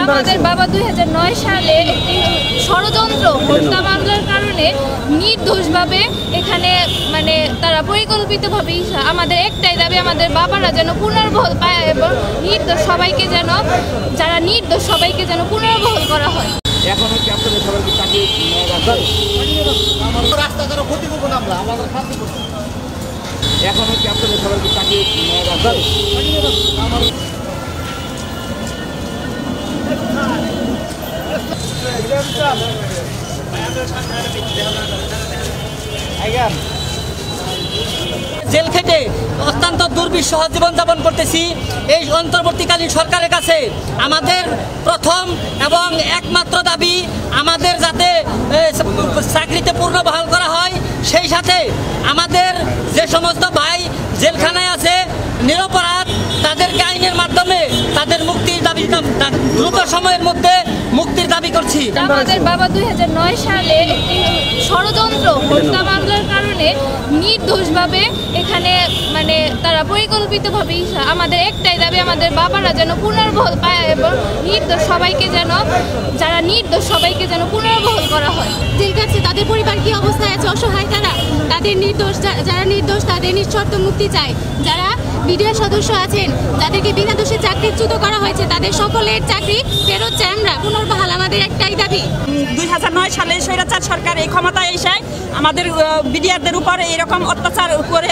আমাদের বাবা 2009 সালে একটি ষড়যন্ত্র হত্যা মামলার কারণে নির্দোষভাবে এখানে মানে তারা পরিকল্পিতভাবেই আমাদের একটাই দাবি আমাদের বাবারা যেন পুনর্বহাল পায় এবং নির্দোষ সবাইকে যেন যারা নির্দোষ সবাইকে যেন পুনর্বহাল করা হয়। এখনো কি আপনাদের সবাইকে চাকরি রাস্তাঘাট ক্ষতি করবো না আমরা শান্তি করবো। এখনো কি আপনাদের সবাইকে চাকরি জেল খেটে অত্যন্ত দুর্বিষহ জীবনযাপন করতেছি। এই অন্তর্বর্তীকালীন সরকারের কাছে আমাদের প্রথম এবং একমাত্র দাবি আমাদের যাতে চাকরিতে পুনর্বহাল করা হয়, সেই সাথে আমাদের যে সমস্ত ভাই জেলখানায় আছে নিরপরাধ তাদেরকে আইনের মাধ্যমে তাদের মুক্তির দাবি দ্রুত সময়ের মধ্যে মুক্তির দাবি করছি। আমাদের বাবা 2009 সালে একটি ষড়যন্ত্র হত্যা মামলার কারণে নির্দোষভাবে এখানে মানে তারা পরিকল্পিতভাবেই আমাদের একটাই দাবি আমাদের বাবারা যেন পুনর্বহাল পায় এবং নির্দোষ সবাইকে যেন যারা নির্দোষ সবাইকে যেন পুনর্বহাল করা হয়। জেল কাছে তাদের পরিবার কি অবস্থায় আছে, অসহায় তারা, তাদের নির্দোষ যারা নির্দোষ তাদের নিঃশর্ত মুক্তি চায়। যারা বিডিআর সদস্য আছেন যাদেরকে বিনা দোষে চাকরিচ্যুত করা হয়েছে তাদের সকলের চাকরি ফেরত চাই আমরা, পুনর্বহাল আমাদের একটাই দাবি। 2009 সালে স্বৈরাচার সরকার এই ক্ষমতায় এসে আমাদের বিডিআরদের উপরে এরকম অত্যাচার করে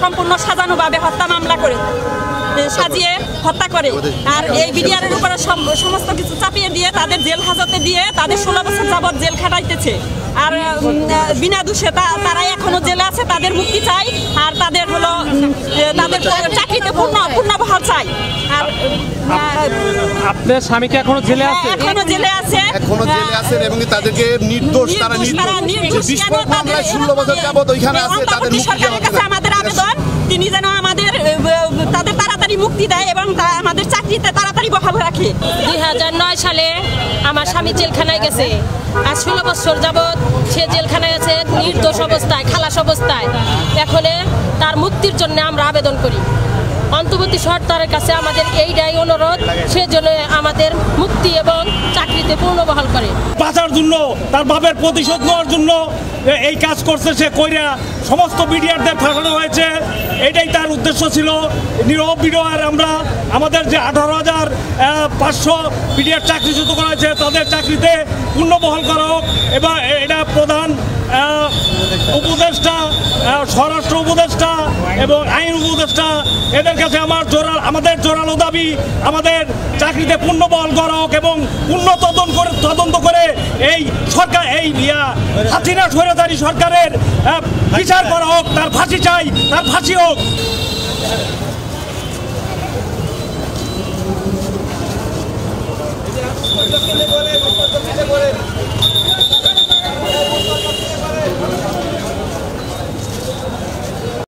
সম্পূর্ণ সাজানোভাবে হত্যা মামলা করে সাজিয়ে হত্যা করে, আর এই বিডিআরের উপরে সমস্ত কিছু চাপিয়ে দিয়ে তাদের জেল হাজতে দিয়ে তাদের 16 বছর যাবৎ জেল খাটাইতেছে। আর বিনা দোষে তারা এখনো জেলে আছে, তাদের মুক্তি চাই আর তাদের হলো তাদের চাকরিতে পুনর্বহাল চাই। আর আপনার স্বামীকে এখনো জেলে আছে? এখনো জেলে আছে এবং তাদেরকে নির্দোষ তারা নির্দোষ 16 বছর যাবত ওইখানে আছে। তাদের সরকারের কাছে আমাদের আবেদন তিনি যেন আমাদের তাদের তাড়াতাড়ি মুক্তি দেয় এবং আমাদের চাকরিতে তাড়াতাড়ি বহাল রাখে। 2009 সালে আমার স্বামী জেলখানায় গেছে, আর 16 বছর যাবৎ সে জেলখানায় আছে নির্দোষ অবস্থায়, খালাস অবস্থায়। এখন তার মুক্তির জন্য আমরা আবেদন করি। অন্তর্বর্তী সরকারের কাছে আমাদের এইটাই অনুরোধ, সেজন্য আমাদের মুক্তি এবং চাকরিতে পুনর্বহাল করে বাঁচার জন্য, তার বাপের প্রতিশোধ নেওয়ার জন্য এই কাজ করছে সে কইরা সমস্ত বিডিআরদের ফাঁসানো হয়েছে। এটাই তার উদ্দেশ্য ছিল। নীরব বিডিআর আমরা আমাদের যে 18,500 বিডিআর চাকরিচ্যুত করা হয়েছে তাদের চাকরিতে পুনর্বহাল করা হোক। এবং এটা প্রধান উপদেষ্টা, স্বরাষ্ট্র উপদেষ্টা এবং আইন উপদেষ্টা এদের কাছে আমাদের জোরালো দাবি আমাদের চাকরিতে পুনর্বহাল করা হোক এবং পূর্ণ তদন্ত করে এই সরকার এই হাসিনা স্বৈরাচারী সরকারের বিচার করা হোক। তার ফাঁসি চাই, তার ফাঁসি হোক।